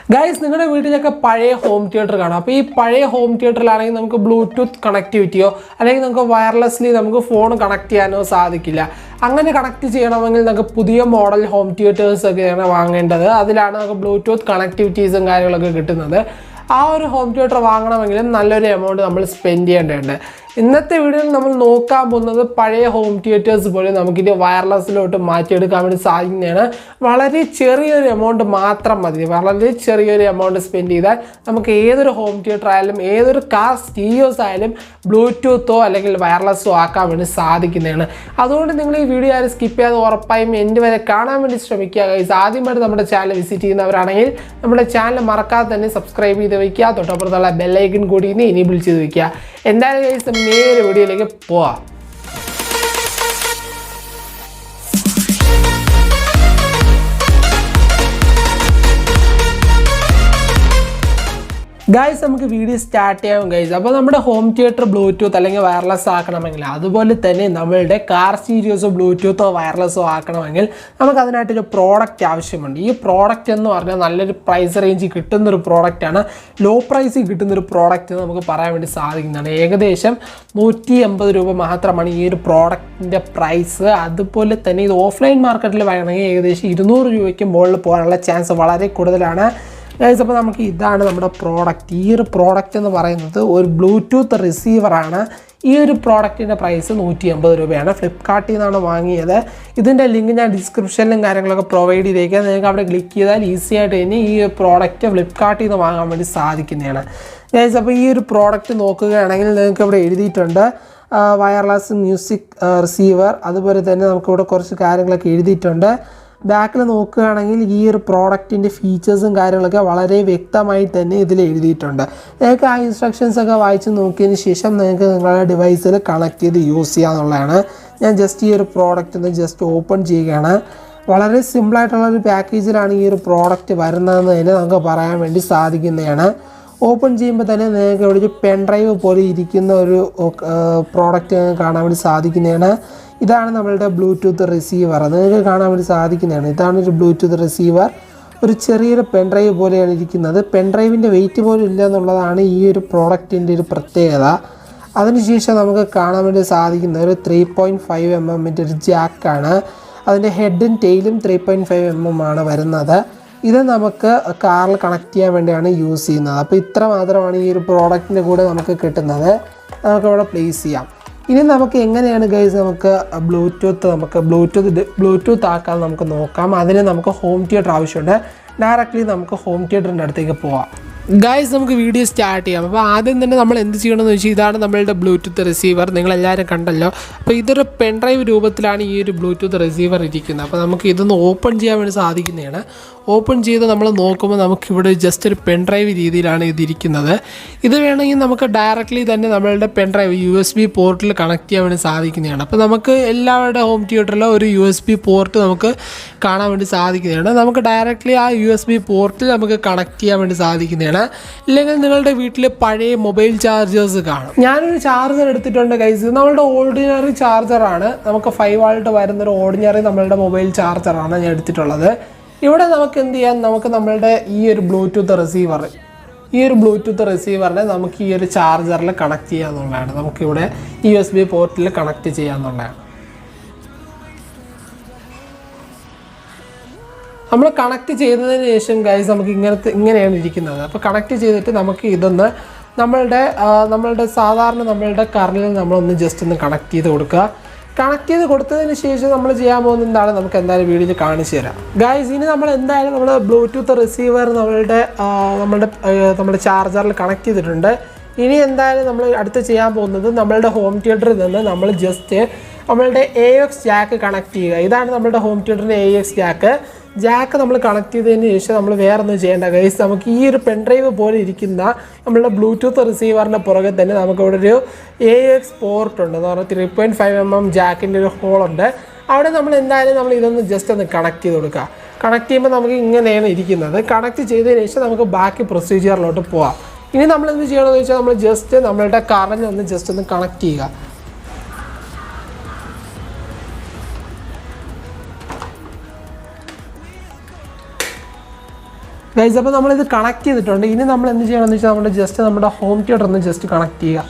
Guys, you can see a home theater. This home theater is Bluetooth connectivity or wirelessly phone connect. Connect model home theaters. Bluetooth connectivity. Our home theater amount spend. In this video, we will see the home theaters wireless amount spend home theater car stereo Bluetooth or wireless video skip channel subscribe bell icon enable നേരെ വീഡിയോയിലേക്ക് പോവാം. Guys, we will video start guys. Now, our home theater Bluetooth or wireless we car stereo Bluetooth or wireless we have a product. This product is a price range product. Low price product. Product price offline market chance. Guys, we have this product. This product is a Bluetooth receiver. This product is price Flipkart is the link in the description. Provide click easy this product Flipkart is guys, this product is wireless music receiver. Back this product features and instructions device connected use just here product just open simple package product open pen drive product this is the Bluetooth receiver. This is the Bluetooth receiver. This is a pen drive. The pen drive weight is this product. That is the 3.5 mm jack. The head and tail 3.5 mm. This is the car connect use. This product place. This is guys Bluetooth home theater directly home theater guys, we will video start. This is the Bluetooth receiver. You can see pen drive Bluetooth receiver. We will open open just a pen drive. This is directly pen drive USB port connect. Home theater USB port directly USB port connect. Mobile chargers. I have a charger. Guys, this is an ordinary charger. 5V ordinary mobile charger. Here we have a Bluetooth receiver. This Bluetooth receiver we charger connect USB port connect. We connect the guys. We connect the just connect connect guys, this is the Bluetooth receiver charger connect home theater just AX jack connect. This is the home theater AX jack. Jack connect guys. Pen drive Bluetooth receiver AX port 3.5 mm jack in the hole. Just connect connect connect back procedure. Just connect guys അപ്പോൾ നമ്മളിത് connect ചെയ്തിട്ടുണ്ട്. ഇനി നമ്മൾ എന്ത് ചെയ്യണമെന്ന് വെച്ചാൽ നമ്മുടെ just നമ്മുടെ ഹോം തിയേറ്റർ ഒന്ന് ജസ്റ്റ് കണക്ട് ചെയ്യുക.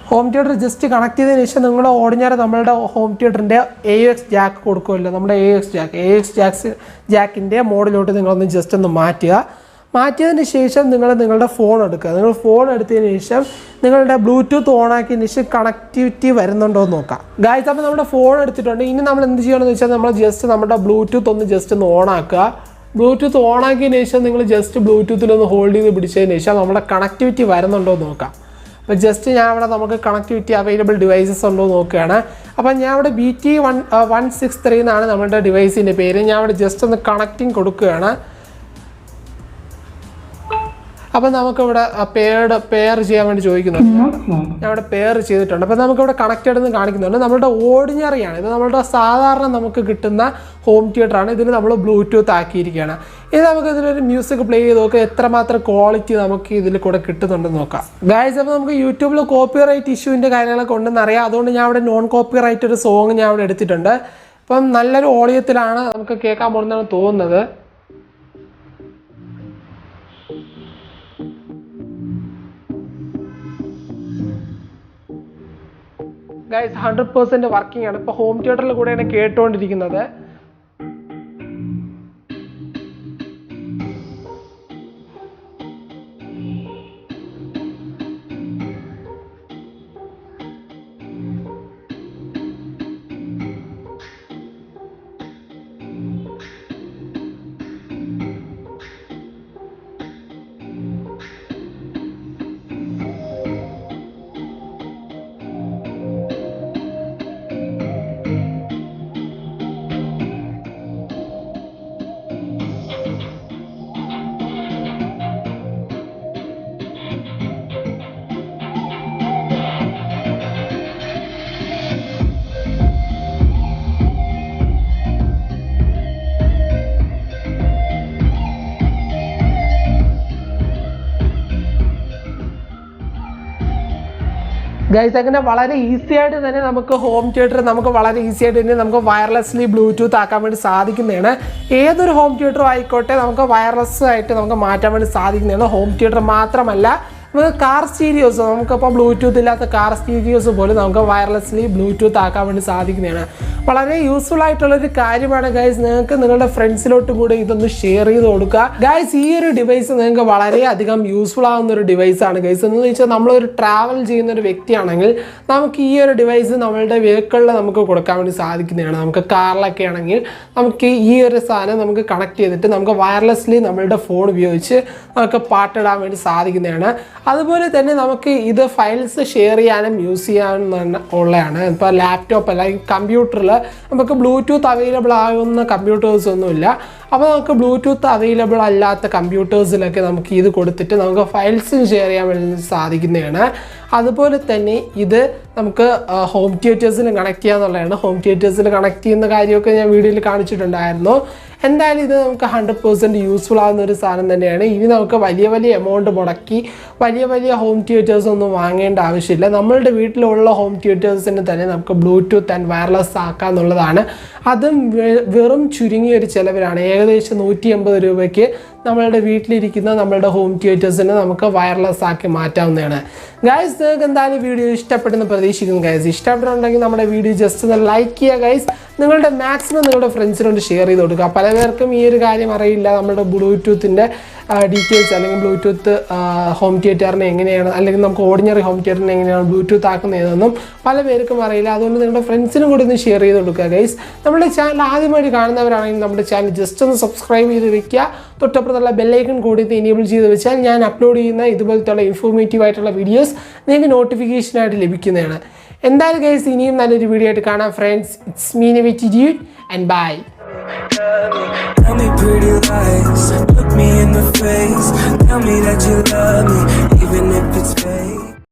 ഹോം തിയേറ്റർ ജസ്റ്റ് കണക്ട് ചെയ്തതിന് ശേഷം നിങ്ങളുടെ ഓർഡിനറി നമ്മളുടെ ഹോം തിയേറ്ററിൻ്റെ AUX ജാക്ക് കൊടുക്കുമല്ലോ, നമ്മുടെ AUX ജാക്കിൻ്റെ മോഡിലോട്ട് നിങ്ങളൊന്ന് ജസ്റ്റ് ഒന്ന് മാറ്റിയതിന് ശേഷം നിങ്ങളുടെ ഫോൺ എടുക്കുക. നിങ്ങൾ ഫോൺ എടുത്തതിന് ശേഷം നിങ്ങളുടെ ബ്ലൂടൂത്ത് ഓൺ ആക്കിയതിന് ശേഷം കണക്ടിവിറ്റി വരുന്നുണ്ടോ എന്ന് നോക്കാം. ഗായ്സ് അപ്പോൾ നമ്മുടെ ഫോൺ എടുത്തിട്ടുണ്ട്. ഇനി നമ്മൾ എന്ത് ചെയ്യണമെന്ന് വെച്ചാൽ നമ്മൾ ജസ്റ്റ് നമ്മുടെ ബ്ലൂടൂത്ത് ഒന്ന് ജസ്റ്റ് ഒന്ന് ഓൺ ആക്കുക. ബ്ലൂടൂത്ത് ഓൺ ആക്കിയതിന് ശേഷം നിങ്ങൾ ജസ്റ്റ് ബ്ലൂടൂത്തിലൊന്ന് ഹോൾഡ് ചെയ്ത് പിടിച്ചതിന് ശേഷം നമ്മുടെ കണക്ടിവിറ്റി വരുന്നുണ്ടോ എന്ന് നോക്കാം. അപ്പോൾ ജസ്റ്റ് ഞാൻ ഇവിടെ നമുക്ക് കണക്ടിവിറ്റി അവൈലബിൾ ഡിവൈസസ് ഉണ്ടോ എന്ന് നോക്കുകയാണ്. അപ്പോൾ ഞാൻ ഇവിടെ BT163 എന്നാണ് നമ്മുടെ ഡിവൈസിൻ്റെ പേര്. ഞാൻ ഇവിടെ ജസ്റ്റ് ഒന്ന് കണക്റ്റിംഗ് കൊടുക്കുകയാണ്. അപ്പോൾ നമുക്കിവിടെ പെയർ ചെയ്യാൻ വേണ്ടി ചോദിക്കുന്നുണ്ട്. ഞാൻ ഇവിടെ പെയർ ചെയ്തിട്ടുണ്ട്. അപ്പോൾ നമുക്കിവിടെ കണക്റ്റഡ് എന്ന് കാണിക്കുന്നുണ്ട്. നമ്മളുടെ ഓർഡിനറിയാണ് ഇത്, നമ്മളുടെ സാധാരണ നമുക്ക് കിട്ടുന്ന ഹോം തിയേറ്ററാണ്. ഇതിന് നമ്മൾ ബ്ലൂടൂത്ത് ആക്കിയിരിക്കുകയാണ്. ഇത് നമുക്ക് ഇതിലൊരു മ്യൂസിക് പ്ലേ ചെയ്ത് നോക്കുക എത്രമാത്രം ക്വാളിറ്റി നമുക്ക് ഇതിൽ കൂടെ കിട്ടുന്നുണ്ടെന്ന് നോക്കാം. ഗൈസ് അപ്പോൾ നമുക്ക് യൂട്യൂബിൽ കോപ്പിറൈറ്റ് ഇഷ്യൂവിൻ്റെ കാര്യങ്ങളൊക്കെ ഉണ്ടെന്ന് അറിയാം. അതുകൊണ്ട് ഞാൻ ഇവിടെ നോൺ കോപ്പിറൈറ്റ് ഒരു സോങ് ഞാൻ ഇവിടെ എടുത്തിട്ടുണ്ട്. അപ്പം നല്ലൊരു ഓഡിയത്തിലാണ് നമുക്ക് കേൾക്കാൻ പോകുന്നതാണ് തോന്നുന്നത്. ഗൈസ് 100% വർക്കിംഗ് ആണ്. ഇപ്പോൾ ഹോം തിയേറ്ററിൽ കൂടെയാണ് കേട്ടുകൊണ്ടിരിക്കുന്നത്. ഗൈസ് അങ്ങനെ വളരെ ഈസി ആയിട്ട് തന്നെ നമുക്ക് ഹോം തിയേറ്റർ വളരെ ഈസി ആയിട്ട് തന്നെ നമുക്ക് വയർലെസ്ലി ബ്ലൂടൂത്ത് ആക്കാൻ വേണ്ടി സാധിക്കുന്നതാണ്. ഏതൊരു ഹോം തിയേറ്ററും ആയിക്കോട്ടെ നമുക്ക് വയർലെസ് ആയിട്ട് നമുക്ക് മാറ്റാൻ വേണ്ടി സാധിക്കുന്നതാണ്. ഹോം തിയേറ്റർ മാത്രമല്ല, നമുക്ക് കാർ സ്റ്റീരിയോസ്, നമുക്കിപ്പോൾ ബ്ലൂടൂത്ത് ഇല്ലാത്ത കാർ സ്റ്റീരിയോസ് പോലും നമുക്ക് വയർലെസ്ലി ബ്ലൂടൂത്ത് ആക്കാൻ വേണ്ടി സാധിക്കുന്നതാണ്. വളരെ യൂസ്ഫുൾ ആയിട്ടുള്ളൊരു കാര്യമാണ് ഗൈസ്. നിങ്ങൾക്ക് നിങ്ങളുടെ ഫ്രണ്ട്സിലോട്ടും കൂടെ ഇതൊന്ന് ഷെയർ ചെയ്ത് കൊടുക്കുക. ഗൈസ് ഈ ഒരു ഡിവൈസ് നിങ്ങൾക്ക് വളരെയധികം യൂസ്ഫുൾ ആവുന്ന ഒരു ഡിവൈസാണ് ഗൈസ്. എന്ന് വെച്ചാൽ നമ്മളൊരു ട്രാവൽ ചെയ്യുന്ന ഒരു വ്യക്തിയാണെങ്കിൽ നമുക്ക് ഈ ഒരു ഡിവൈസ് നമ്മളുടെ വെഹിക്കിളിൽ നമുക്ക് കൊടുക്കാൻ വേണ്ടി സാധിക്കുന്നതാണ്. നമുക്ക് കാറിലൊക്കെ ആണെങ്കിൽ നമുക്ക് ഈ ഒരു സാധനം നമുക്ക് കണക്ട് ചെയ്തിട്ട് നമുക്ക് വയർലെസ്ലി നമ്മളുടെ ഫോൺ ഉപയോഗിച്ച് നമുക്ക് പാട്ടിടാൻ വേണ്ടി സാധിക്കുന്നതാണ്. അതുപോലെ തന്നെ നമുക്ക് ഇത് ഫയൽസ് ഷെയർ ചെയ്യാനും യൂസ് ചെയ്യാനും ഉള്ളതാണ്. ഇപ്പോൾ ലാപ്ടോപ്പ് അല്ലെങ്കിൽ കമ്പ്യൂട്ടറിൽ നമുക്ക് ബ്ലൂടൂത്ത് അവൈലബിൾ ആകുന്ന കമ്പ്യൂട്ടേഴ്സ് ഒന്നുമില്ല. അപ്പോൾ നമുക്ക് ബ്ലൂടൂത്ത് അവൈലബിൾ അല്ലാത്ത കമ്പ്യൂട്ടേഴ്സിലൊക്കെ നമുക്ക് ഇത് കൊടുത്തിട്ട് നമുക്ക് ഫയൽസ് ഷെയർ ചെയ്യാൻ വേണ്ടി സാധിക്കുന്നതാണ്. അതുപോലെ തന്നെ ഇത് നമുക്ക് ഹോം തിയേറ്റേഴ്സിൽ കണക്ട് ചെയ്യാന്നുള്ളതാണ്. ഹോം തിയേറ്റേഴ്സിൽ കണക്ട് ചെയ്യുന്ന കാര്യമൊക്കെ ഞാൻ വീഡിയോയിൽ കാണിച്ചിട്ടുണ്ടായിരുന്നു. എന്തായാലും ഇത് നമുക്ക് 100% യൂസ്ഫുൾ ആകുന്ന ഒരു സാധനം തന്നെയാണ്. ഇനി നമുക്ക് വലിയ എമൗണ്ട് മുടക്കി വലിയ ഹോം തിയേറ്റേഴ്സ് ഒന്നും വാങ്ങേണ്ട ആവശ്യമില്ല. നമ്മളുടെ വീട്ടിലുള്ള ഹോം തിയേറ്റേഴ്സിന് തന്നെ നമുക്ക് ബ്ലൂടൂത്ത് ആൻഡ് വയർലെസ് ആക്കാന്നുള്ളതാണ്. അതും വെറും ചുരുങ്ങിയ ഒരു ചിലവിലാണ്. ഏകദേശം 180 രൂപയ്ക്ക് നമ്മളുടെ വീട്ടിലിരിക്കുന്ന നമ്മളുടെ ഹോം തിയേറ്റേഴ്സിനെ നമുക്ക് വയർലെസ് ആക്കി മാറ്റാവുന്നതാണ്. ഗൈസ് നിങ്ങൾക്ക് എന്തായാലും വീഡിയോ ഇഷ്ടപ്പെടുന്ന പ്രതീക്ഷിക്കുന്നു. ഗൈസ് ഇഷ്ടപ്പെട്ടുണ്ടെങ്കിൽ നമ്മുടെ വീഡിയോ ജസ്റ്റ് ഒന്ന് ലൈക്ക് ചെയ്യുക. ഗൈസ് നിങ്ങളുടെ മാക്സിമം നിങ്ങളുടെ ഫ്രണ്ട്സിനോട് ഷെയർ ചെയ്ത് കൊടുക്കുക. പല പേർക്കും ഈ ഒരു കാര്യം അറിയില്ല, നമ്മുടെ ബ്ലൂടൂത്തിൻ്റെ ഡീറ്റെയിൽസ് അല്ലെങ്കിൽ ബ്ലൂടൂത്ത് ഹോം തിയേറ്ററിനെ എങ്ങനെയാണ്, അല്ലെങ്കിൽ നമുക്ക് ഓർഡിനറി ഹോം തിയേറ്ററിനെ എങ്ങനെയാണ് ബ്ലൂടൂത്ത് ആക്കുന്നതെന്നൊന്നും പല പേർക്കും അറിയില്ല. അതുകൊണ്ട് നിങ്ങളുടെ ഫ്രണ്ട്സിനും കൂടി ഒന്ന് ഷെയർ ചെയ്ത് കൊടുക്കുക. ഗൈസ് നമ്മുടെ ചാനൽ ആദ്യമായിട്ട് കാണുന്നവരാണെങ്കിൽ നമ്മുടെ ചാനൽ ജസ്റ്റ് ഒന്ന് സബ്സ്ക്രൈബ് ചെയ്ത് വെക്കുക. തൊട്ടപ്പുറത്തുള്ള ബെല്ലൈക്കൺ കൂടി എനേബിൾ ചെയ്ത് വെച്ചാൽ ഞാൻ അപ്ലോഡ് ചെയ്യുന്ന ഇതുപോലത്തെ ഇൻഫോർമേറ്റീവ് ആയിട്ടുള്ള വീഡിയോസ് നിങ്ങൾക്ക് നോട്ടിഫിക്കേഷനായിട്ട് ലഭിക്കുന്നതാണ്. എന്തായാലും ഗൈസ് ഇനിയും നല്ലൊരു വീഡിയോ ആയിട്ട് കാണാം friends. It's me 𝑑𝙄𝑗 and bye. Tell me pretty lies, look me in the face, tell me that you love me, even if it's fake.